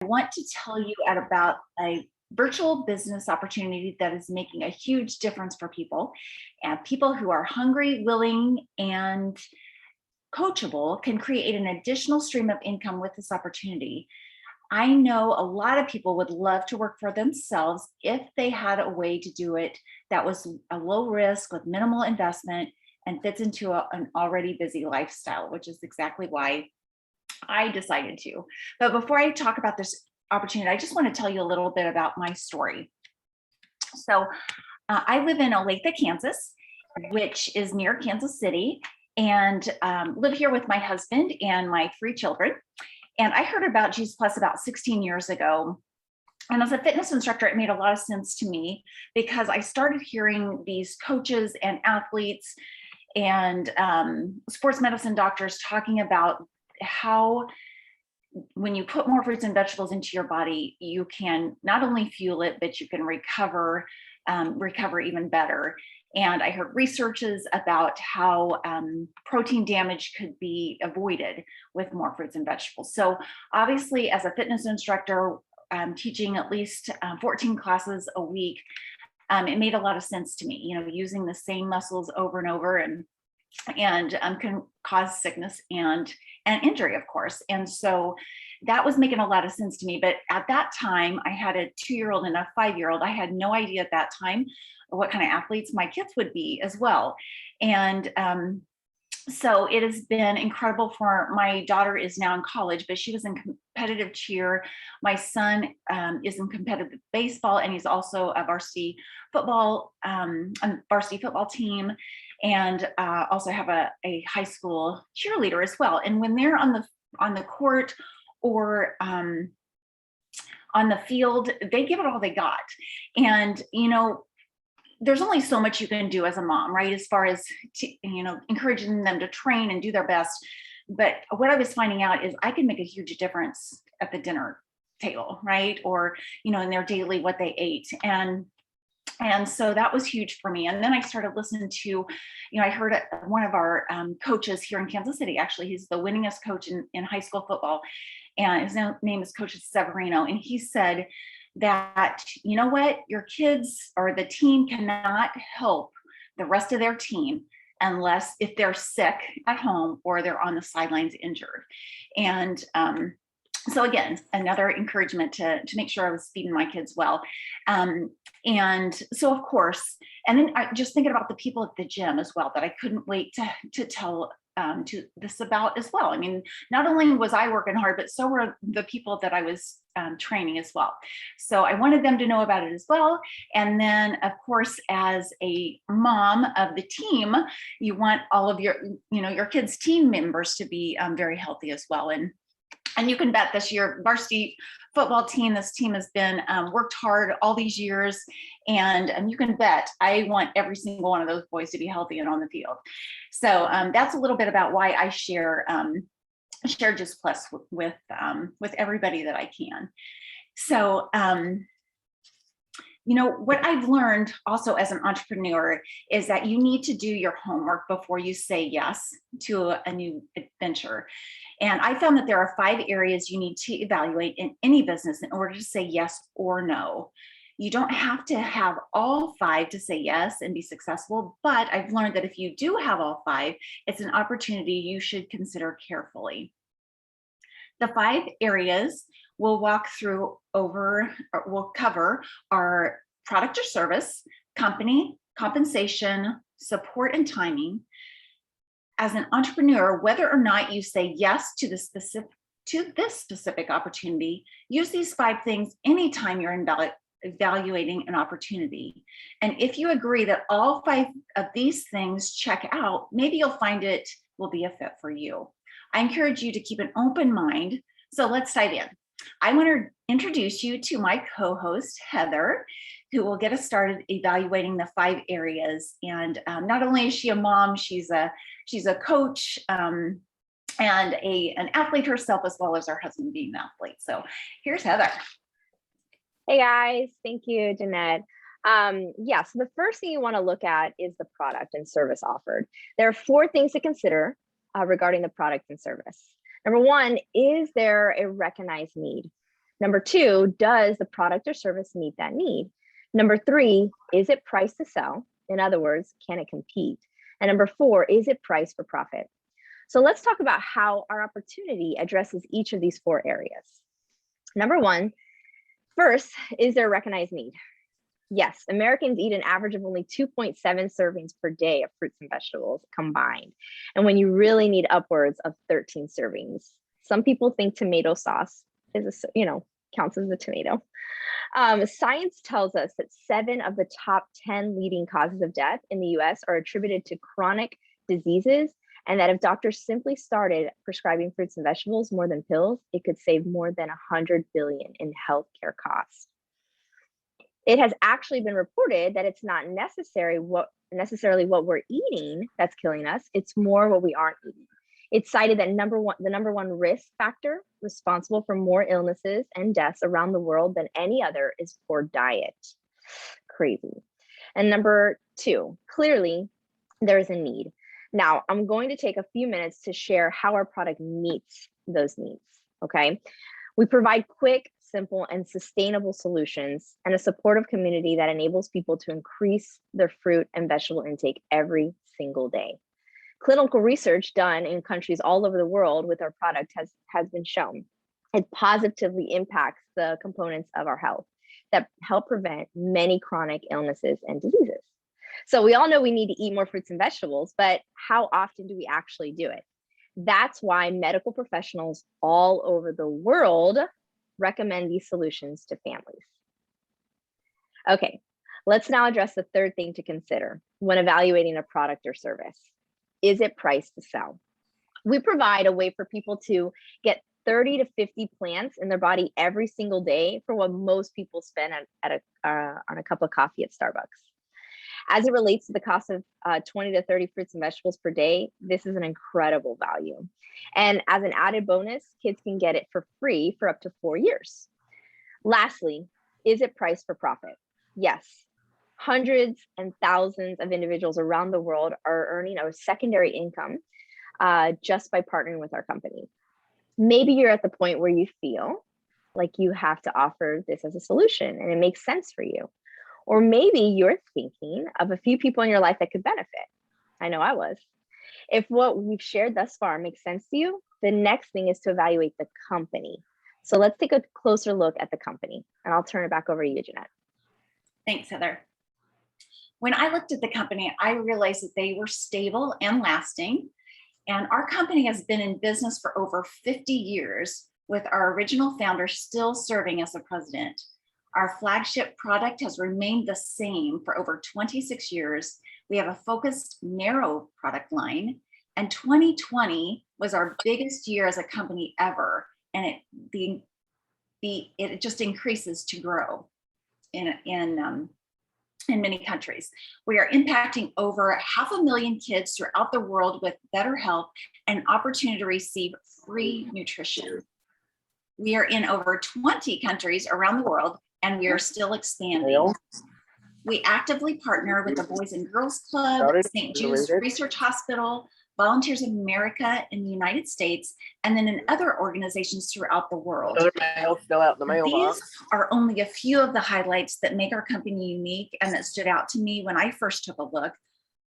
I want to tell you about a virtual business opportunity that is making a huge difference for people, and people who are hungry, willing, and coachable can create an additional stream of income with this opportunity. I know a lot of people would love to work for themselves if they had a way to do it that was a low risk with minimal investment and fits into an already busy lifestyle, which is exactly why I decided to. But before I talk about this opportunity, I just want to tell you a little bit about my story. So I live in Olathe, Kansas, which is near Kansas City, and live here with my husband and my 3 children. And I heard about Jesus Plus about 16 years ago. And as a fitness instructor, it made a lot of sense to me because I started hearing these coaches and athletes and sports medicine doctors talking about how when you put more fruits and vegetables into your body, you can not only fuel it, but you can recover even better. And I heard researches about how protein damage could be avoided with more fruits and vegetables. So obviously, as a fitness instructor, teaching at least 14 classes a week, it made a lot of sense to me, using the same muscles over and over and can cause sickness and injury, of course. And so that was making a lot of sense to me. But at that time, I had a 2-year-old and a 5-year-old. I had no idea at that time what kind of athletes my kids would be as well. And so it has been incredible. For my daughter is now in college, but she was in competitive cheer. My son is in competitive baseball, and he's also a varsity football team, and also have a high school cheerleader as well. And when they're on the court or on the field, they give it all they got. And there's only so much you can do as a mom, right? As far as encouraging them to train and do their best. But what I was finding out is I can make a huge difference at the dinner table, right? Or in their daily what they ate. And so that was huge for me. And then I started listening to, I heard one of our coaches here in Kansas City. Actually, he's the winningest coach in high school football, and his name is Coach Severino. And he said that, what, your kids or the team cannot help the rest of their team unless if they're sick at home or they're on the sidelines injured. And so again, another encouragement to make sure I was feeding my kids well. And so of course, and then I just thinking about the people at the gym as well that I couldn't wait to tell to this about as well. I mean, not only was I working hard, but so were the people that I was training as well. So I wanted them to know about it as well. And then of course, as a mom of the team, you want all of your kids' team members to be very healthy as well. And you can bet this year, varsity football team, this team has been worked hard all these years. And you can bet I want every single one of those boys to be healthy and on the field. So that's a little bit about why I share Just Plus with everybody that I can. So, what I've learned also as an entrepreneur is that you need to do your homework before you say yes to a new adventure. And I found that there are 5 areas you need to evaluate in any business in order to say yes or no. You don't have to have all 5 to say yes and be successful, but I've learned that if you do have all 5, it's an opportunity you should consider carefully. The 5 areas we'll cover our product or service, company, compensation, support, and timing. As an entrepreneur, whether or not you say yes to this specific opportunity, use these 5 things anytime you're evaluating an opportunity. And if you agree that all 5 of these things check out, maybe you'll find it will be a fit for you. I encourage you to keep an open mind. So let's dive in. I want to introduce you to my co-host, Heather, who will get us started evaluating the 5 areas. And not only is she a mom, she's a coach and an athlete herself, as well as her husband being an athlete. So here's Heather. Hey guys, thank you, Jeanette. So the first thing you want to look at is the product and service offered. There are 4 things to consider regarding the product and service. Number 1, is there a recognized need? Number 2, does the product or service meet that need? Number 3, is it priced to sell? In other words, can it compete? And number 4, is it priced for profit? So let's talk about how our opportunity addresses each of these 4 areas. Number 1, first, is there a recognized need? Yes, Americans eat an average of only 2.7 servings per day of fruits and vegetables combined. And when you really need upwards of 13 servings, some people think tomato sauce is counts as a tomato. Science tells us that 7 of the top 10 leading causes of death in the US are attributed to chronic diseases, and that if doctors simply started prescribing fruits and vegetables more than pills, it could save more than 100 billion in healthcare costs. It has actually been reported that it's not necessarily what we're eating that's killing us, it's more what we aren't eating. It's cited that the number one risk factor responsible for more illnesses and deaths around the world than any other is poor diet. Crazy. And number 2, clearly there's a need. Now, I'm going to take a few minutes to share how our product meets those needs, okay? We provide quick, simple, and sustainable solutions and a supportive community that enables people to increase their fruit and vegetable intake every single day. Clinical research done in countries all over the world with our product has been shown. It positively impacts the components of our health that help prevent many chronic illnesses and diseases. So we all know we need to eat more fruits and vegetables, but how often do we actually do it? That's why medical professionals all over the world recommend these solutions to families. Okay, let's now address the third thing to consider when evaluating a product or service. Is it priced to sell? We provide a way for people to get 30 to 50 plants in their body every single day for what most people spend on a cup of coffee at Starbucks. As it relates to the cost of 20 to 30 fruits and vegetables per day, this is an incredible value. And as an added bonus, kids can get it for free for up to 4 years. Lastly, is it priced for profit? Yes. Hundreds and thousands of individuals around the world are earning a secondary income just by partnering with our company. Maybe you're at the point where you feel like you have to offer this as a solution and it makes sense for you. Or maybe you're thinking of a few people in your life that could benefit. I know I was. If what we've shared thus far makes sense to you, the next thing is to evaluate the company. So let's take a closer look at the company, and I'll turn it back over to you, Jeanette. Thanks, Heather. When I looked at the company, I realized that they were stable and lasting. And our company has been in business for over 50 years, with our original founder still serving as the president. Our flagship product has remained the same for over 26 years. We have a focused, narrow product line, and 2020 was our biggest year as a company ever. And it just increases to grow in many countries. We are impacting over 500,000 kids throughout the world with better health and opportunity to receive free nutrition. We are in over 20 countries around the world, and we are still expanding. We actively partner with the Boys and Girls Club, St. Jude's Research Hospital, Volunteers of America in the United States, and then in other organizations throughout the world. These are only a few of the highlights that make our company unique and that stood out to me when I first took a look.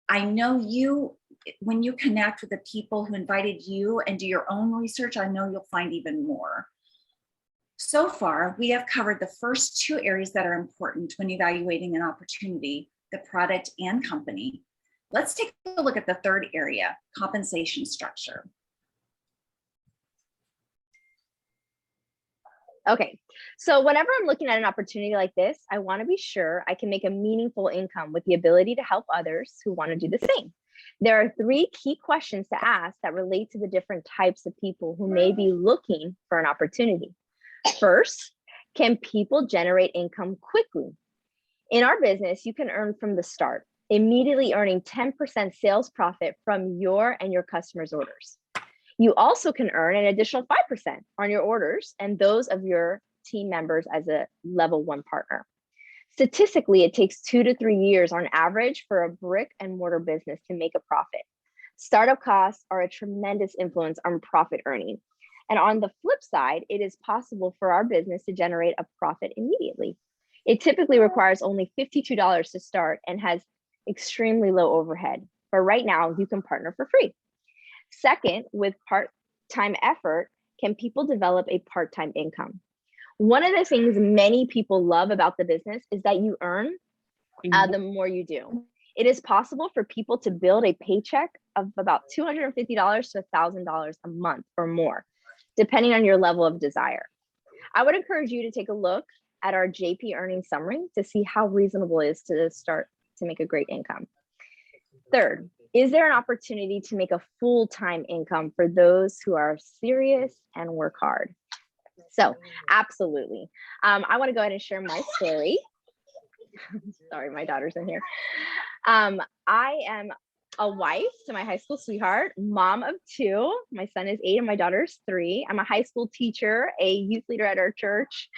I know when you connect with the people who invited you and do your own research, I know you'll find even more. So far, we have covered the first 2 areas that are important when evaluating an opportunity, the product and company. Let's take a look at the third area, compensation structure. Okay, so whenever I'm looking at an opportunity like this, I want to be sure I can make a meaningful income with the ability to help others who want to do the same. There are 3 key questions to ask that relate to the different types of people who may be looking for an opportunity. First, can people generate income quickly? In our business, you can earn from the start, immediately earning 10% sales profit from your and your customers' orders. You also can earn an additional 5% on your orders and those of your team members as a level 1 partner. Statistically, it takes 2 to 3 years on average for a brick and mortar business to make a profit. Startup costs are a tremendous influence on profit earning. And on the flip side, it is possible for our business to generate a profit immediately. It typically requires only $52 to start and has extremely low overhead. But right now, you can partner for free. Second, with part-time effort, can people develop a part-time income? One of the things many people love about the business is that you earn the more you do. It is possible for people to build a paycheck of about $250 to $1,000 a month or more, depending on your level of desire. I would encourage you to take a look at our JP earnings summary to see how reasonable it is to start to make a great income. Third, is there an opportunity to make a full-time income for those who are serious and work hard? So absolutely. I want to go ahead and share my story. Sorry, my daughter's in here. I am a wife to my high school sweetheart, mom of 2. My son is 8 and my daughter's 3. I'm a high school teacher, a youth leader at our church,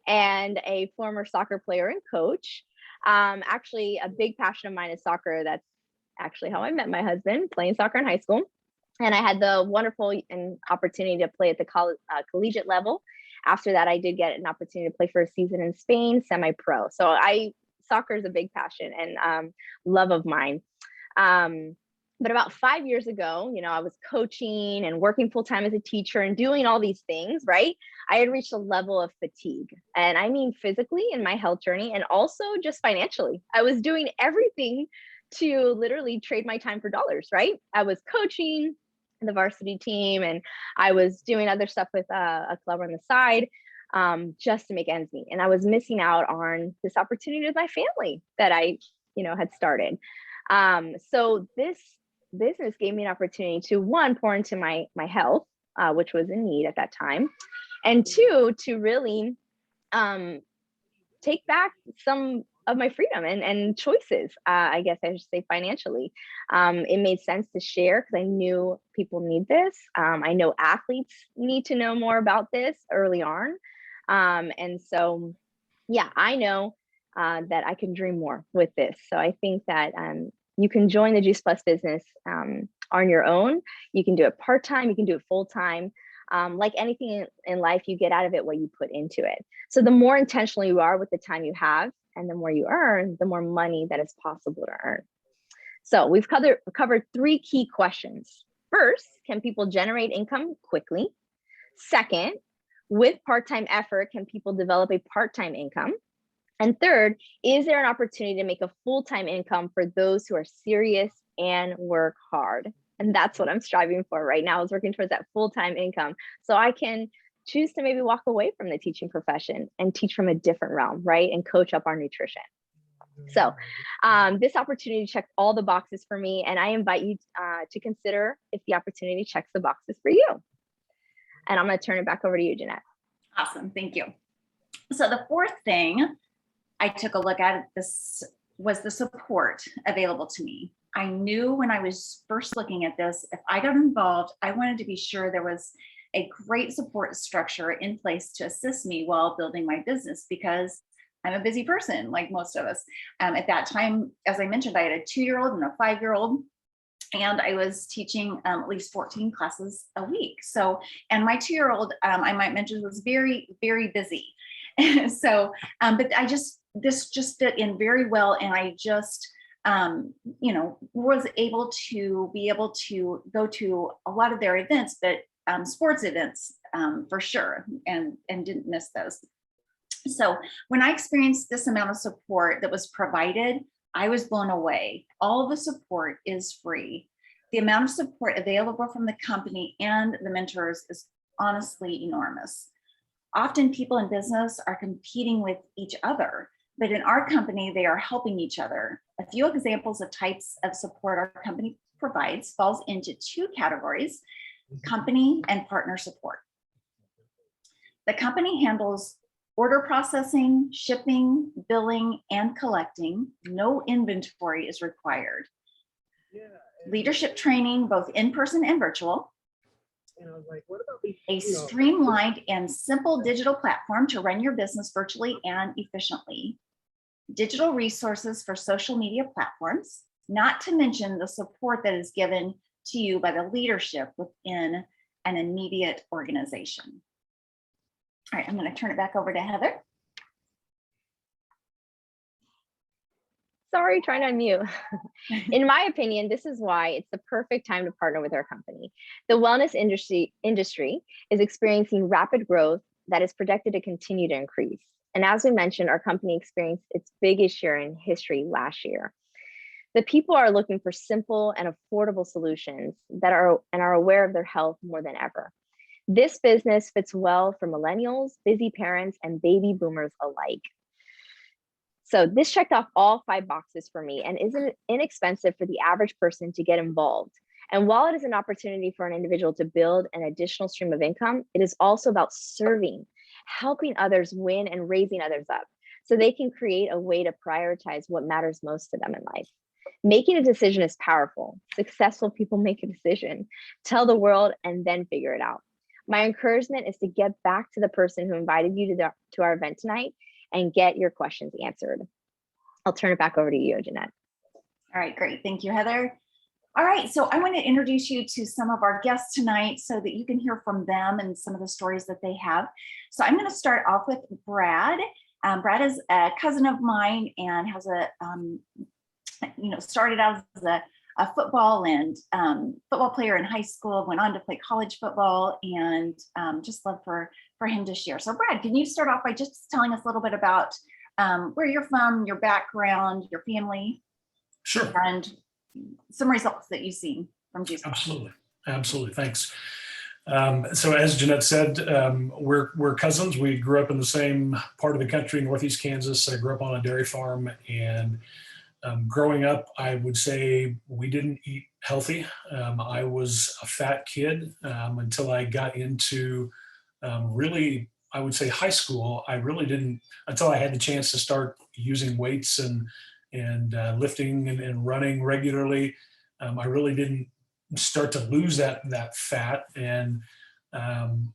and a former soccer player and coach. Actually, a big passion of mine is soccer. That's actually how I met my husband, playing soccer in high school. And I had the wonderful opportunity to play at the collegiate level. After that, I did get an opportunity to play for a season in Spain, semi-pro. So soccer is a big passion and love of mine. But about 5 years ago, I was coaching and working full-time as a teacher and doing all these things, right? I had reached a level of fatigue, and I mean physically in my health journey and also just financially. I was doing everything to literally trade my time for dollars, right? I was coaching the varsity team and I was doing other stuff with a club on the side just to make ends meet. And I was missing out on this opportunity with my family that I, had started. So this business gave me an opportunity to, one, pour into my health, which was in need at that time, and 2, to really take back some of my freedom and choices, I guess I should say financially. It made sense to share because I knew people need this. I know athletes need to know more about this early on. And so, yeah, I know that I can dream more with this. So I think that you can join the Juice Plus business on your own. You can do it part-time, you can do it full-time. Like anything in life, you get out of it what you put into it. So the more intentional you are with the time you have and the more you earn, the more money that is possible to earn. So we've covered 3 key questions. First, can people generate income quickly? Second, with part-time effort, can people develop a part-time income? And third, is there an opportunity to make a full-time income for those who are serious and work hard? And that's what I'm striving for right now, is working towards that full-time income. So I can choose to maybe walk away from the teaching profession and teach from a different realm, right? And coach up our nutrition. So this opportunity checked all the boxes for me. And I invite you to consider if the opportunity checks the boxes for you. And I'm going to turn it back over to you, Jeanette. Awesome. Thank you. So the 4th thing I took a look at this was the support available to me. I knew when I was first looking at this, if I got involved, I wanted to be sure there was a great support structure in place to assist me while building my business, because I'm a busy person, like most of us. At that time, as I mentioned, I had a 2-year-old and a 5-year-old, and I was teaching at least 14 classes a week. So, and my 2-year-old, I might mention, was very, very busy. So, but this just fit in very well. And I just, was able to go to a lot of their events, but sports events for sure, and didn't miss those. So when I experienced this amount of support that was provided, I was blown away. All the support is free. The amount of support available from the company and the mentors is honestly enormous. Often people in business are competing with each other, but in our company, they are helping each other. A few examples of types of support our company provides falls into 2 categories: company and partner support. The company handles order processing, shipping, billing, and collecting. No inventory is required. Leadership training, both in-person and virtual. A streamlined and simple digital platform to run your business virtually and efficiently. Digital resources for social media platforms, not to mention the support that is given to you by the leadership within an immediate organization. All right, I'm going to turn it back over to Heather. Sorry, trying to unmute. In my opinion, this is why it's the perfect time to partner with our company. The wellness industry is experiencing rapid growth that is projected to continue to increase. And as we mentioned, our company experienced its biggest year in history last year. The people are looking for simple and affordable solutions that are aware of their health more than ever. This business fits well for millennials, busy parents, and baby boomers alike. So this checked off all 5 boxes for me and isn't inexpensive for the average person to get involved. And while it is an opportunity for an individual to build an additional stream of income, it is also about serving, helping others win and raising others up so they can create a way to prioritize what matters most to them in life. Making a decision is powerful. Successful people make a decision, tell the world, and then figure it out. My encouragement is to get back to the person who invited you to our event tonight and get your questions answered. I'll turn it back over to you, Jeanette. All right, great. Thank you, Heather. All right, so I want to introduce you to some of our guests tonight so that you can hear from them and some of the stories that they have. So I'm going to start off with Brad. Brad is a cousin of mine and has started out as a football player in high school, went on to play college football, and just love for him to share. So Brad, can you start off by just telling us a little bit about where you're from, your background, your family? Sure. And some results that you've seen from Juice. Absolutely. Thanks. So as Jeanette said, we're cousins. We grew up in the same part of the country, Northeast Kansas. I grew up on a dairy farm, and growing up, I would say we didn't eat healthy. I was a fat kid until I got into really, I would say high school. I really didn't, until I had the chance to start using weights and lifting and running regularly. I really didn't start to lose that fat. And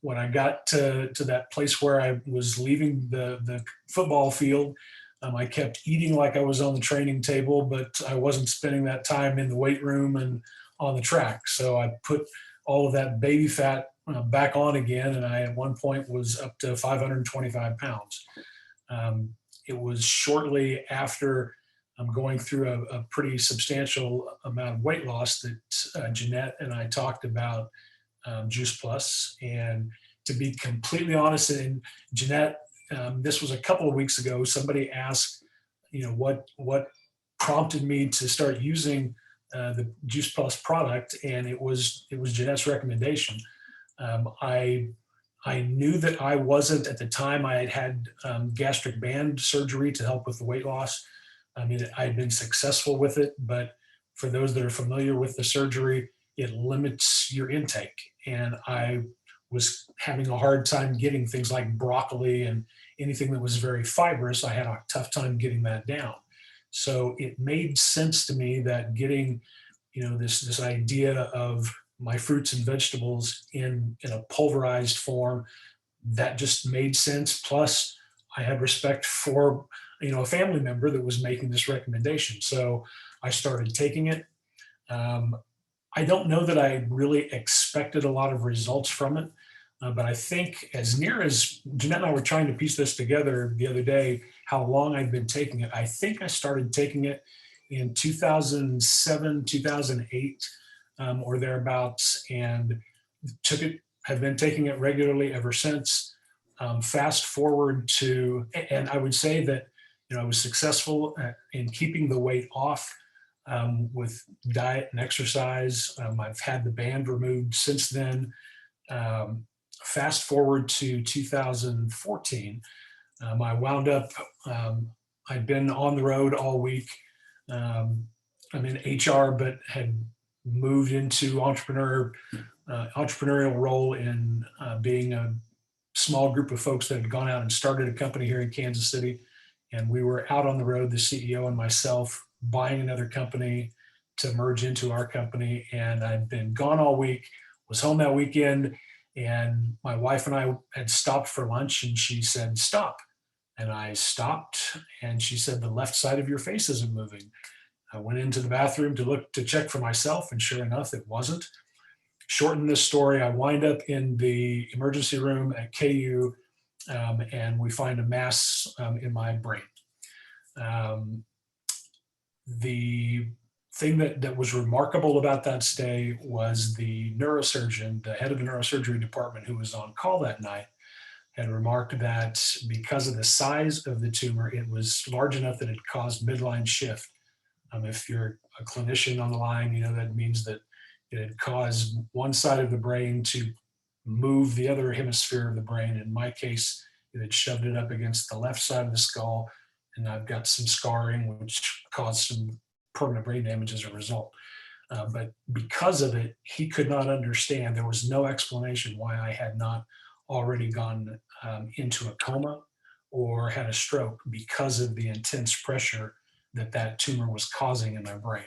when I got to that place where I was leaving the football field, I kept eating like I was on the training table, but I wasn't spending that time in the weight room and on the track. So I put all of that baby fat back on again, and I at one point was up to 525 pounds. It was shortly after going through a pretty substantial amount of weight loss that Jeanette and I talked about Juice Plus. And to be completely honest, and Jeanette, this was a couple of weeks ago, somebody asked, what prompted me to start using the Juice Plus product, and it was Jeanette's recommendation. I knew that I wasn't, at the time, I had gastric band surgery to help with the weight loss. I mean, I had been successful with it, but for those that are familiar with the surgery, it limits your intake. And I was having a hard time getting things like broccoli and anything that was very fibrous. I had a tough time getting that down. So it made sense to me that getting, this idea of my fruits and vegetables in a pulverized form, that just made sense. Plus, I had respect for, a family member that was making this recommendation. So I started taking it. I don't know that I really expected a lot of results from it, but I think as near as Jeanette and I were trying to piece this together the other day, how long I've been taking it, I think I started taking it in 2007, 2008, or thereabouts, and have been taking it regularly ever since. Fast forward to, and I would say that, I was successful in keeping the weight off with diet and exercise. I've had the band removed since then. Fast forward to 2014, I wound up, I'd been on the road all week. I'm in HR, but had moved into entrepreneurial role in being a small group of folks that had gone out and started a company here in Kansas City. And we were out on the road, the CEO and myself, buying another company to merge into our company. And I'd been gone all week, was home that weekend, and my wife and I had stopped for lunch, and she said, "Stop." And I stopped, and she said, "The left side of your face isn't moving." I went into the bathroom to check for myself, and sure enough, it wasn't. shorten this story, I wind up in the emergency room at KU, and we find a mass in my brain. The thing that was remarkable about that stay was the neurosurgeon, the head of the neurosurgery department who was on call that night, had remarked that because of the size of the tumor, it was large enough that it caused midline shift. If you're a clinician on the line, you know that means that it had caused one side of the brain to move the other hemisphere of the brain. In my case, it had shoved it up against the left side of the skull, and I've got some scarring, which caused some permanent brain damage as a result. But because of it, he could not understand. There was no explanation why I had not already gone into a coma or had a stroke because of the intense pressure that tumor was causing in my brain.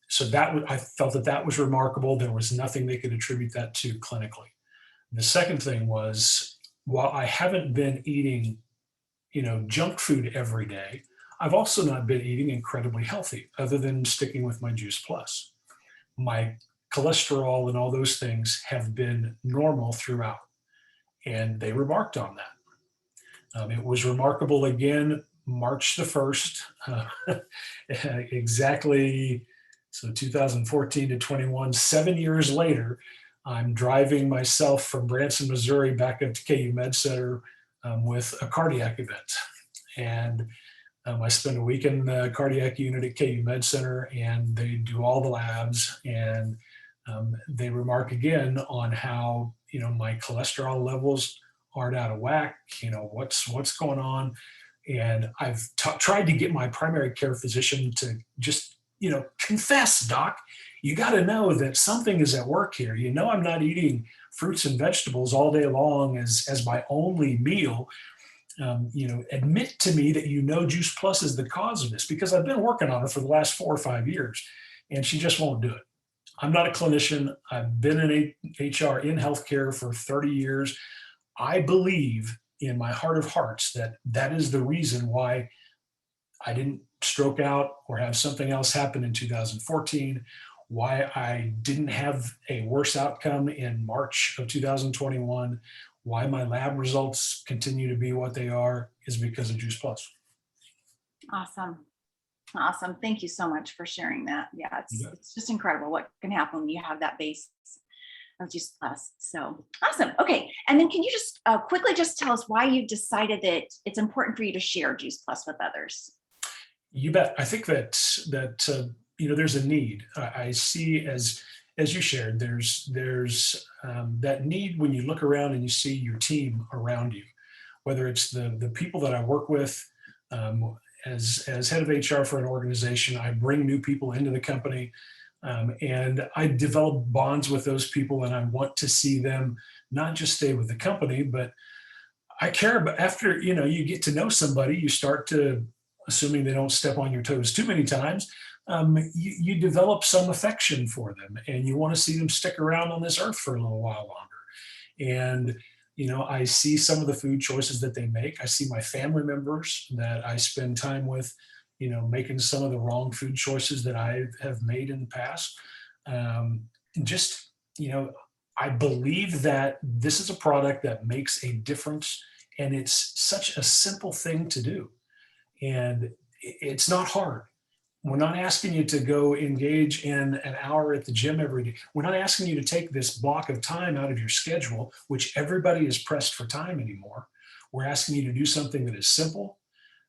So I felt that was remarkable. There was nothing they could attribute that to clinically. The second thing was, while I haven't been eating, junk food every day, I've also not been eating incredibly healthy, other than sticking with my Juice Plus. My cholesterol and all those things have been normal throughout, and they remarked on that. It was remarkable again, March the 1st, exactly, so 2014 to 21, 7 years later, I'm driving myself from Branson, Missouri back up to KU Med Center with a cardiac event. And I spent a week in the cardiac unit at KU Med Center, and they do all the labs, and they remark again on how, my cholesterol levels aren't out of whack, what's going on. And I've tried to get my primary care physician to just, confess, doc, you got to know that something is at work here. I'm not eating fruits and vegetables all day long as my only meal. Admit to me that Juice Plus is the cause of this, because I've been working on it for the last 4 or 5 years, and she just won't do it. I'm not a clinician. I've been in HR in healthcare for 30 years. I believe in my heart of hearts that is the reason why I didn't stroke out or have something else happen in 2014, why I didn't have a worse outcome in March of 2021, why my lab results continue to be what they are, is because of Juice Plus. Awesome. Thank you so much for sharing that. Yeah, it's just incredible what can happen when you have that base of Juice Plus. So awesome. Okay. And then can you just quickly just tell us why you decided that it's important for you to share Juice Plus with others? You bet. I think that there's a need. I see, as you shared, there's that need when you look around and you see your team around you, whether it's the people that I work with. As head of HR for an organization, I bring new people into the company, and I develop bonds with those people, and I want to see them not just stay with the company, but I care about, after you get to know somebody, you start to, assuming they don't step on your toes too many times, you develop some affection for them, and you want to see them stick around on this earth for a little while longer. And I see some of the food choices that they make. I see my family members that I spend time with, making some of the wrong food choices that I have made in the past. I believe that this is a product that makes a difference, and it's such a simple thing to do. And it's not hard. We're not asking you to go engage in an hour at the gym every day. We're not asking you to take this block of time out of your schedule, which everybody is pressed for time anymore. We're asking you to do something that is simple,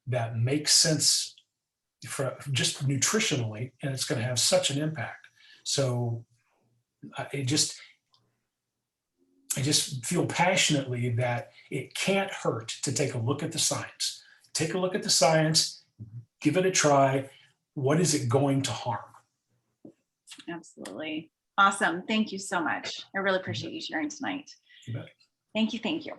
that makes sense for just nutritionally, and it's going to have such an impact. So I just feel passionately that it can't hurt to take a look at the science. Take a look at the science, give it a try. What is it going to harm? Absolutely. Awesome. Thank you so much. I really appreciate you sharing tonight. You bet. Thank you.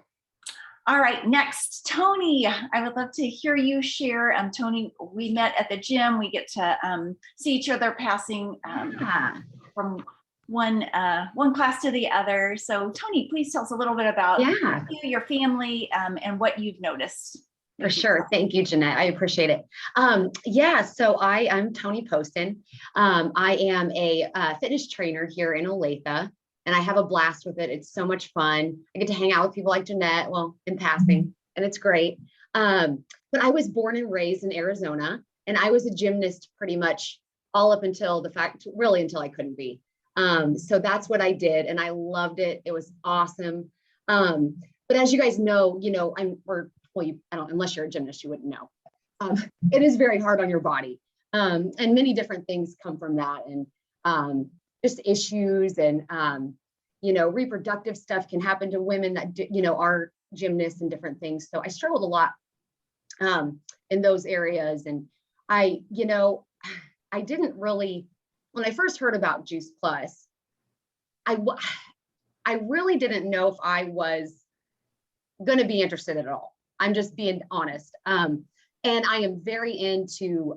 All right, next, Tony. I would love to hear you share. Tony, we met at the gym. We get to see each other passing from one class to the other. So Tony, please tell us a little bit about you, your family, and what you've noticed. For sure. Thank you, Jeanette. I appreciate it. Yeah, so I'm Tony Poston. I am a fitness trainer here in Olathe, and I have a blast with it. It's so much fun. I get to hang out with people like Jeanette, well, in passing, and it's great. But I was born and raised in Arizona, and I was a gymnast pretty much all up until really until I couldn't be. So that's what I did, and I loved it. It was awesome. But as you guys know, unless you're a gymnast, you wouldn't know. It is very hard on your body. And many different things come from that, and just issues and, reproductive stuff can happen to women that, are gymnasts and different things. So I struggled a lot in those areas. And I didn't really, when I first heard about Juice Plus, I really didn't know if I was going to be interested at all. I'm just being honest. And I am very into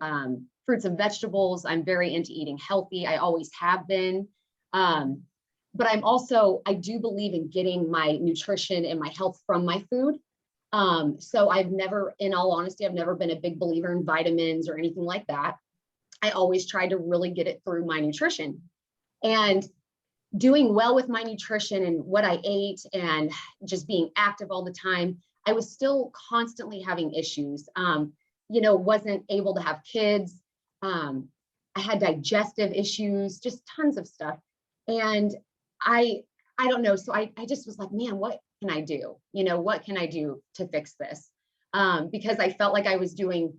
fruits and vegetables. I'm very into eating healthy. I always have been. But I do believe in getting my nutrition and my health from my food. So in all honesty, I've never been a big believer in vitamins or anything like that. I always tried to really get it through my nutrition. And doing well with my nutrition and what I ate and just being active all the time, I was still constantly having issues. Wasn't able to have kids. I had digestive issues, just tons of stuff. And I don't know. So I just was like, man, what can I do? What can I do to fix this? Because I felt like I was doing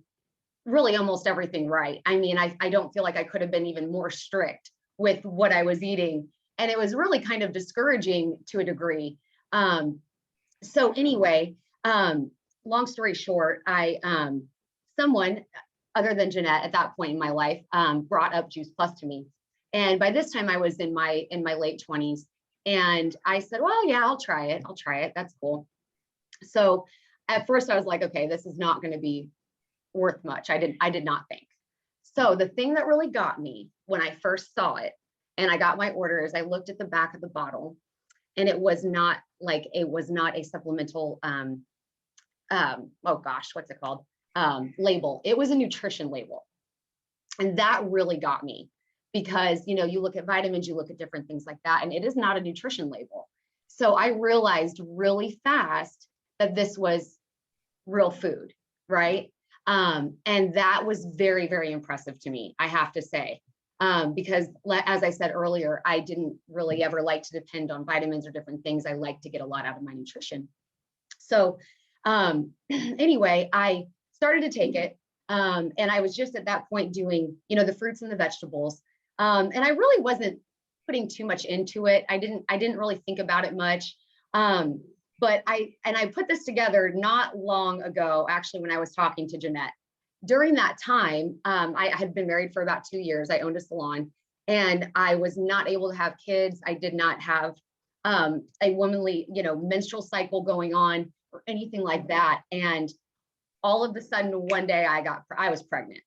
really almost everything right. I mean, I don't feel like I could have been even more strict with what I was eating. And it was really kind of discouraging to a degree. So anyway, long story short, someone other than Jeanette at that point in my life brought up Juice Plus to me. And by this time I was in my late 20s. And I said, well, yeah, I'll try it. That's cool. So at first I was like, okay, this is not going to be worth much. I did not think. So the thing that really got me when I first saw it and I got my orders, I looked at the back of the bottle, and it was not a supplemental, what's it called? Label. It was a nutrition label. And that really got me because, you look at vitamins, you look at different things like that, and it is not a nutrition label. So I realized really fast that this was real food, right? And that was very, very impressive to me, I have to say. Because as I said earlier, I didn't really ever like to depend on vitamins or different things. I like to get a lot out of my nutrition. So anyway, I started to take it. And I was just at that point doing, the fruits and the vegetables. And I really wasn't putting too much into it. I didn't really think about it much. But I put this together not long ago, actually, when I was talking to Jeanette. During that time, I had been married for about 2 years. I owned a salon, and I was not able to have kids. I did not have a womanly, menstrual cycle going on or anything like that. And all of a sudden, one day I was pregnant.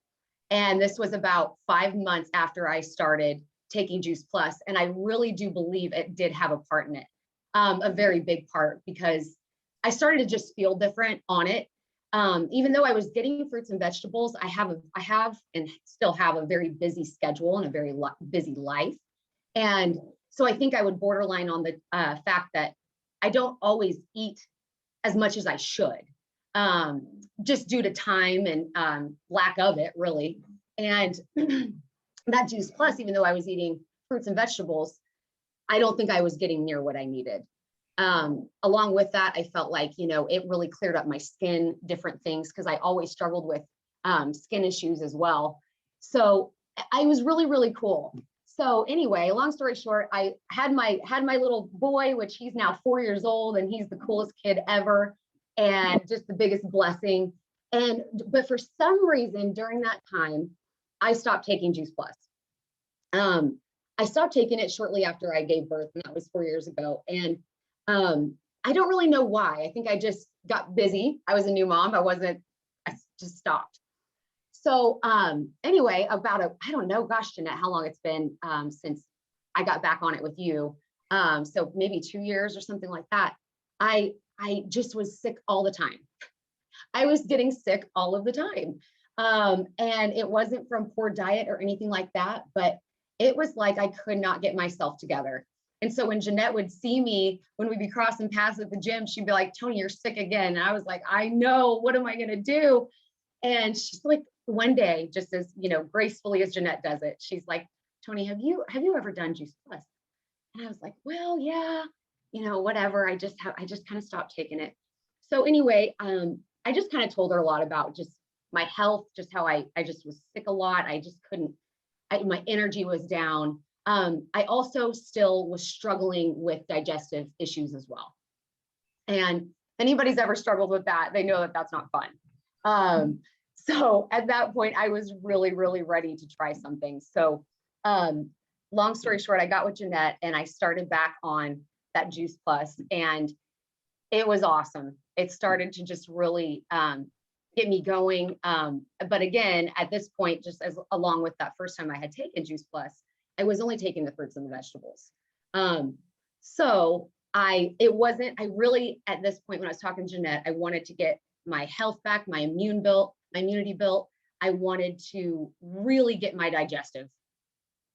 And this was about 5 months after I started taking Juice Plus. And I really do believe it did have a part in it, a very big part, because I started to just feel different on it. Even though I was getting fruits and vegetables, I have and still have a very busy schedule and a very busy life. And so I think I would borderline on the fact that I don't always eat as much as I should, just due to time and lack of it, really. And that Juice Plus, even though I was eating fruits and vegetables, I don't think I was getting near what I needed. Along with that, I felt like, it really cleared up my skin, different things, because I always struggled with skin issues as well. So I was really, really cool. So anyway, long story short, I had my little boy, which he's now 4 years old, and he's the coolest kid ever, and just the biggest blessing. But for some reason during that time, I stopped taking Juice Plus. I stopped taking it shortly after I gave birth, and that was 4 years ago. And I don't really know why. I think I just got busy. I was a new mom. I just stopped. So anyway, I don't know, gosh, Jeanette, how long it's been since I got back on it with you. So maybe 2 years or something like that. I just was sick all the time. I was getting sick all of the time. And it wasn't from poor diet or anything like that, but it was like I could not get myself together. And so when Jeanette would see me, when we'd be crossing paths at the gym, she'd be like, Tony, you're sick again. And I was like, I know, what am I going to do? And she's like, one day, just as, gracefully as Jeanette does it, she's like, Tony, have you ever done Juice Plus? And I was like, well, yeah, whatever. I just kind of stopped taking it. So anyway, I just kind of told her a lot about just my health, just how I just was sick a lot. I just couldn't, my energy was down. I also still was struggling with digestive issues as well. And if anybody's ever struggled with that, they know that that's not fun. So at that point, I was really, really ready to try something. So long story short, I got with Jeanette and I started back on that Juice Plus, and it was awesome. It started to just really get me going. But again, at this point, just as along with that first time I had taken Juice Plus, I was only taking the fruits and the vegetables. So I really, at this point, when I was talking to Jeanette, I wanted to get my health back, my immunity built. I wanted to really get my digestive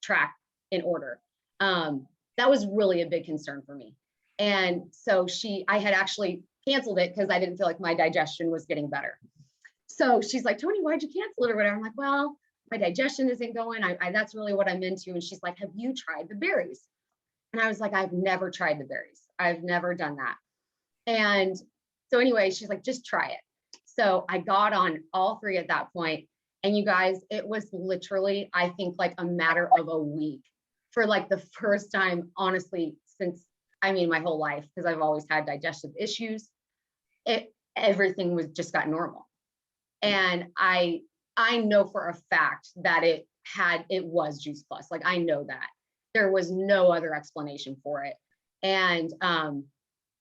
tract in order. That was really a big concern for me. And so I had actually canceled it because I didn't feel like my digestion was getting better. So she's like, Tony, why'd you cancel it or whatever? I'm like, well, my digestion isn't going. That's really what I'm into. And she's like, have you tried the berries? And I was like, I've never tried the berries. I've never done that. And so anyway, she's like, just try it. So I got on all three at that point. And you guys, it was literally, I think, like a matter of a week for like the first time, honestly, since, my whole life, because I've always had digestive issues. Everything was just got normal. And I know for a fact that it was Juice Plus. Like, I know that there was no other explanation for it. And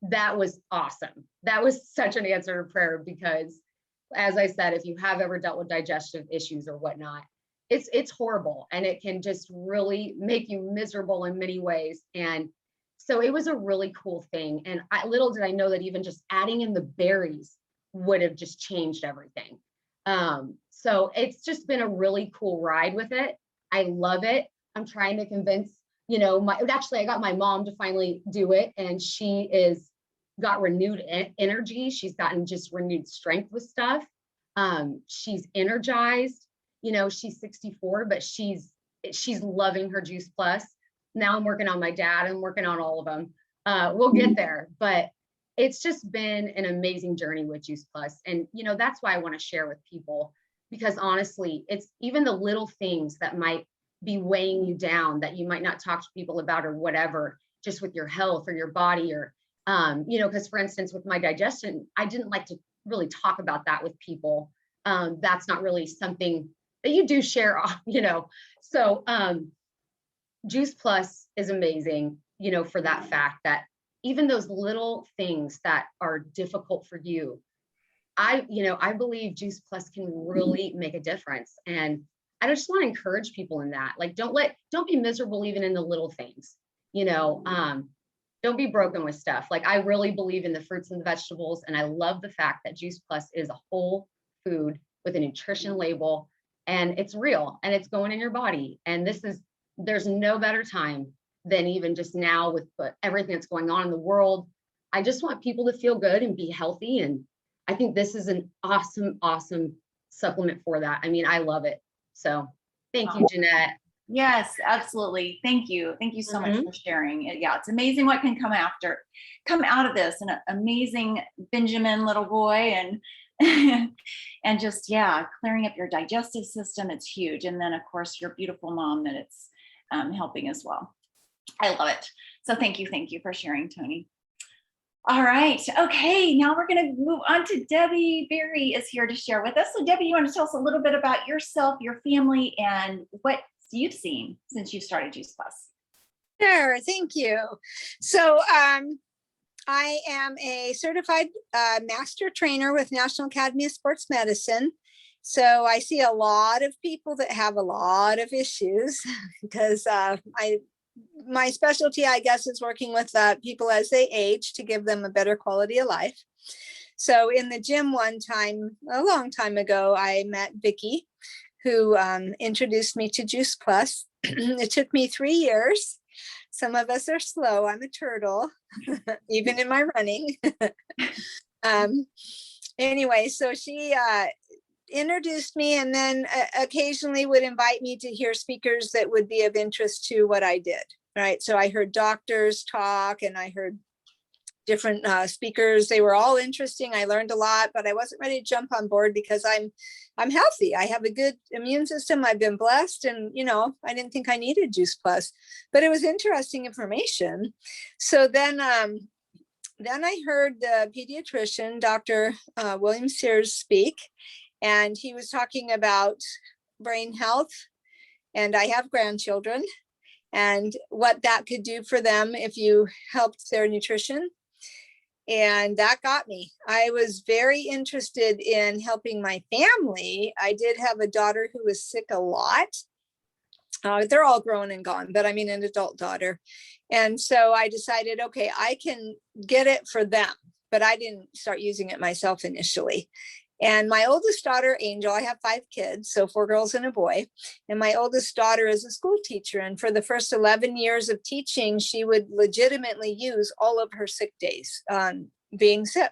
that was awesome. That was such an answer to prayer, because as I said, if you have ever dealt with digestive issues or whatnot, it's horrible, and it can just really make you miserable in many ways. And so it was a really cool thing. And little did I know that even just adding in the berries would have just changed everything. So it's just been a really cool ride with it. I love it. I'm trying to convince, I got my mom to finally do it, and she got renewed energy. She's gotten just renewed strength with stuff. She's energized, she's 64, but she's loving her Juice Plus. Now I'm working on my dad. I'm working on all of them. We'll get there, but it's just been an amazing journey with Juice Plus. And, that's why I want to share with people, because honestly, it's even the little things that might be weighing you down that you might not talk to people about or whatever, just with your health or your body, or, because for instance, with my digestion, I didn't like to really talk about that with people. That's not really something that you do share, so Juice Plus is amazing, for that fact that even those little things that are difficult for you, I believe Juice Plus can really make a difference. And I just want to encourage people in that. Like, don't be miserable even in the little things, don't be broken with stuff. Like, I really believe in the fruits and the vegetables. And I love the fact that Juice Plus is a whole food with a nutrition label, and it's real and it's going in your body. And there's no better time than even just now with everything that's going on in the world. I just want people to feel good and be healthy. And I think this is an awesome, awesome supplement for that. I love it. So thank you, Jeanette. Yes, absolutely. Thank you. Thank you so much for sharing. Yeah, it's amazing what can come out of this. An amazing Benjamin little boy, and and just, clearing up your digestive system. It's huge. And then of course your beautiful mom that it's helping as well. I love it. So thank you for sharing, Tony. All right. Okay. Now we're going to move on to Debbie. Berry is here to share with us. So Debbie, you want to tell us a little bit about yourself, your family, and what you've seen since you started Juice Plus? Sure. Thank you. So I am a certified master trainer with National Academy of Sports Medicine. So I see a lot of people that have a lot of issues because my specialty, I guess, is working with people as they age to give them a better quality of life. So in the gym one time, a long time ago, I met Vicki, who introduced me to Juice Plus. It took me 3 years. Some of us are slow. I'm a turtle, even in my running. Anyway, so she introduced me, and then occasionally would invite me to hear speakers that would be of interest to what I did. Right. So I heard doctors talk, and I heard different speakers. They were all interesting. I learned a lot, but I wasn't ready to jump on board because I'm healthy. I have a good immune system. I've been blessed, and I didn't think I needed Juice Plus, but it was interesting information. So then I heard the pediatrician, Dr. William Sears, speak, and he was talking about brain health, and I have grandchildren, and what that could do for them if you helped their nutrition. And that got me. I was very interested in helping my family. I did have a daughter who was sick a lot. They're all grown and gone, but I mean an adult daughter. And so I decided, okay, I can get it for them, but I didn't start using it myself initially. And my oldest daughter, Angel, I have 5 kids, so 4 girls and a boy. And my oldest daughter is a school teacher. And for the first 11 years of teaching, she would legitimately use all of her sick days on being sick.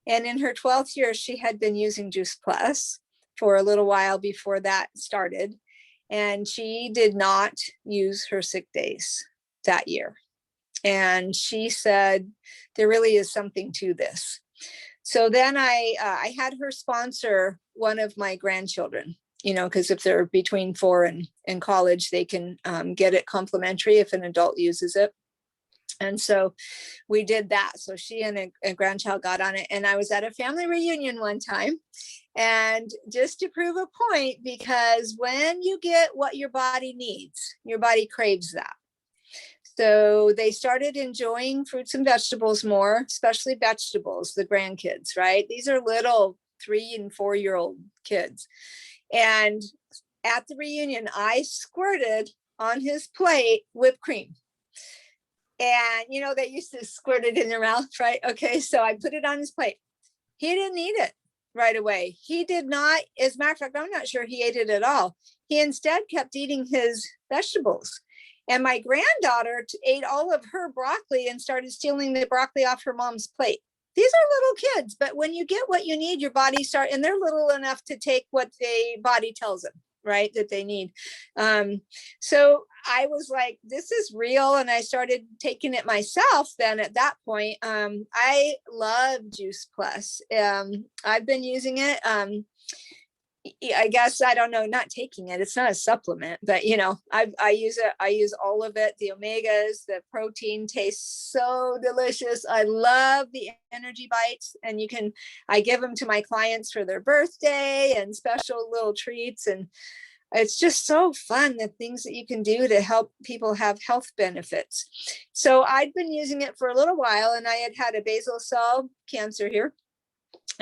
And in her 12th year, she had been using Juice Plus for a little while before that started. And she did not use her sick days that year. And she said, there really is something to this. So then I had her sponsor one of my grandchildren, because if they're between 4 and college, they can get it complimentary if an adult uses it. And so we did that. So she and a grandchild got on it. And I was at a family reunion one time. And just to prove a point, because when you get what your body needs, your body craves that. So they started enjoying fruits and vegetables more, especially vegetables, the grandkids, right? These are little 3 and 4-year-old kids. And at the reunion, I squirted on his plate whipped cream. And, they used to squirt it in their mouth, right? Okay, so I put it on his plate. He didn't eat it right away. He did not, as a matter of fact, I'm not sure he ate it at all. He instead kept eating his vegetables. And my granddaughter ate all of her broccoli and started stealing the broccoli off her mom's plate. These are little kids, but when you get what you need, your body and they're little enough to take what the body tells them, right, that they need. So I was like, this is real. And I started taking it myself then at that point. I love Juice Plus. I've been using it. I guess, I don't know, not taking it. It's not a supplement, but I use it. I use all of it. The omegas, the protein tastes so delicious. I love the energy bites, and I give them to my clients for their birthday and special little treats. And it's just so fun, the things that you can do to help people have health benefits. So I'd been using it for a little while, and I had a basal cell cancer here.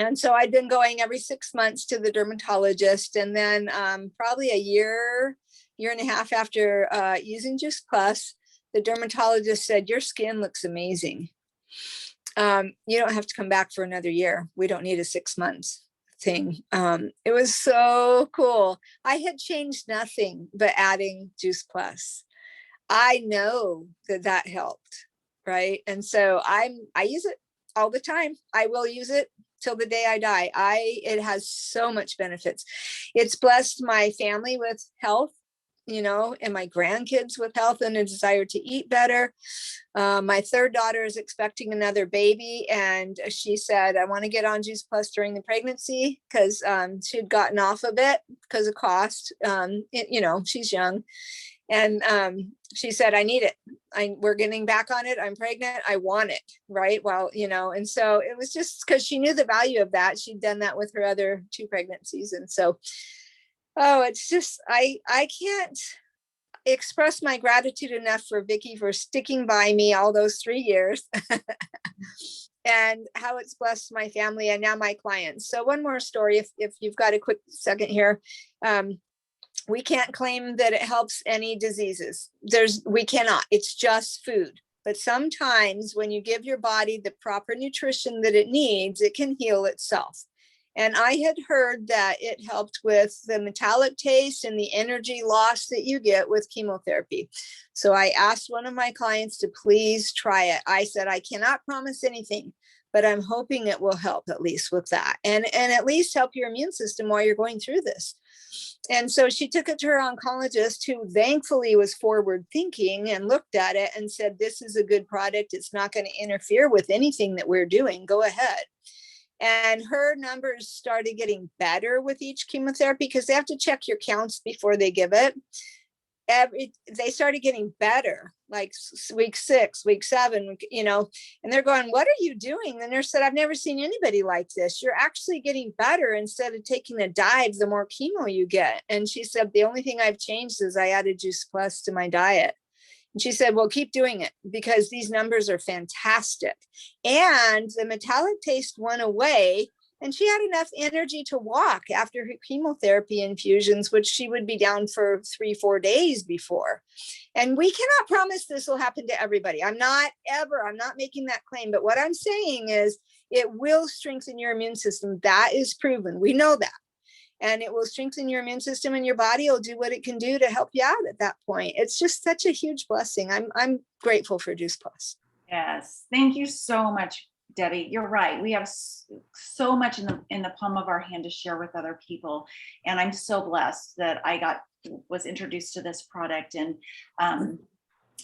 And so I'd been going every 6 months to the dermatologist. And then probably a year and a half after using Juice Plus, the dermatologist said, your skin looks amazing. You don't have to come back for another year. We don't need a 6 months thing. It was so cool. I had changed nothing but adding Juice Plus. I know that helped, right? And so I use it all the time. I will use it till the day I die. It has so much benefits. It's blessed my family with health, and my grandkids with health and a desire to eat better. My 3rd daughter is expecting another baby, and she said, I want to get on Juice Plus during the pregnancy, because she'd gotten off of it because of cost. She's young. And she said, I need it. We're getting back on it. I'm pregnant. I want it. Right. Well, and so it was just because she knew the value of that. She'd done that with her other 2 pregnancies. And so, it's just, I can't express my gratitude enough for Vicki for sticking by me all those 3 years and how it's blessed my family and now my clients. So one more story, if you've got a quick second here. We can't claim that it helps any diseases. We cannot. It's just food. But sometimes when you give your body the proper nutrition that it needs, it can heal itself. And I had heard that it helped with the metallic taste and the energy loss that you get with chemotherapy. So I asked one of my clients to please try it. I said, I cannot promise anything, but I'm hoping it will help at least with that, and at least help your immune system while you're going through this. And so she took it to her oncologist, who thankfully was forward thinking and looked at it and said, this is a good product. It's not going to interfere with anything that we're doing. Go ahead. And her numbers started getting better with each chemotherapy, because they have to check your counts before they give it. They started getting better, like week 6, week 7, and they're going, what are you doing? The nurse said, I've never seen anybody like this. You're actually getting better. Instead of taking a dive, the more chemo you get. And she said, the only thing I've changed is I added Juice Plus to my diet. And she said, well, keep doing it, because these numbers are fantastic. And the metallic taste went away, and she had enough energy to walk after her chemotherapy infusions, which she would be down for 3-4 days before. And we cannot promise this will happen to everybody. I'm not making that claim, but what I'm saying is it will strengthen your immune system. That is proven. We know that. And it will strengthen your immune system, and your body will do what it can do to help you out at that point. It's just such a huge blessing. I'm grateful for Juice Plus. Yes. Thank you so much, Debbie. You're right. We have so much in the palm of our hand to share with other people. And I'm so blessed that I was introduced to this product, and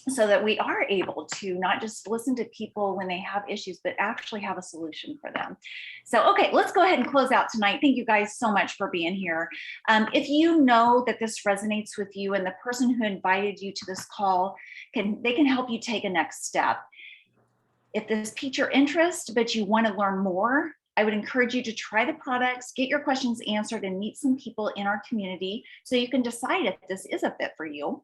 so that we are able to not just listen to people when they have issues, but actually have a solution for them. So, okay, let's go ahead and close out tonight. Thank you guys so much for being here. If you know that this resonates with you, and the person who invited you to this call they can help you take a next step. If this piques your interest, but you want to learn more, I would encourage you to try the products, get your questions answered, and meet some people in our community so you can decide if this is a fit for you.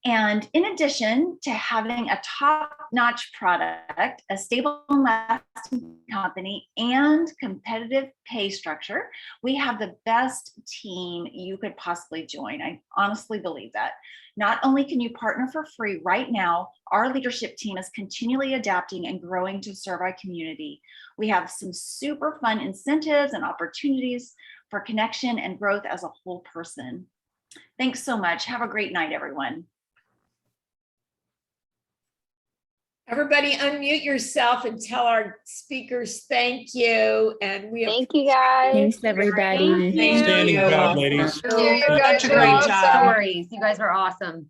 And in addition to having a top-notch product, a stable and lasting company, and competitive pay structure, we have the best team you could possibly join. I honestly believe that. Not only can you partner for free right now, our leadership team is continually adapting and growing to serve our community. We have some super fun incentives and opportunities for connection and growth as a whole person. Thanks so much. Have a great night, everyone. Everybody unmute yourself and tell our speakers thank you. And Thank you, guys. Thanks, everybody. Thank you. Outstanding job, ladies. Such a great job. Stories. You guys are awesome.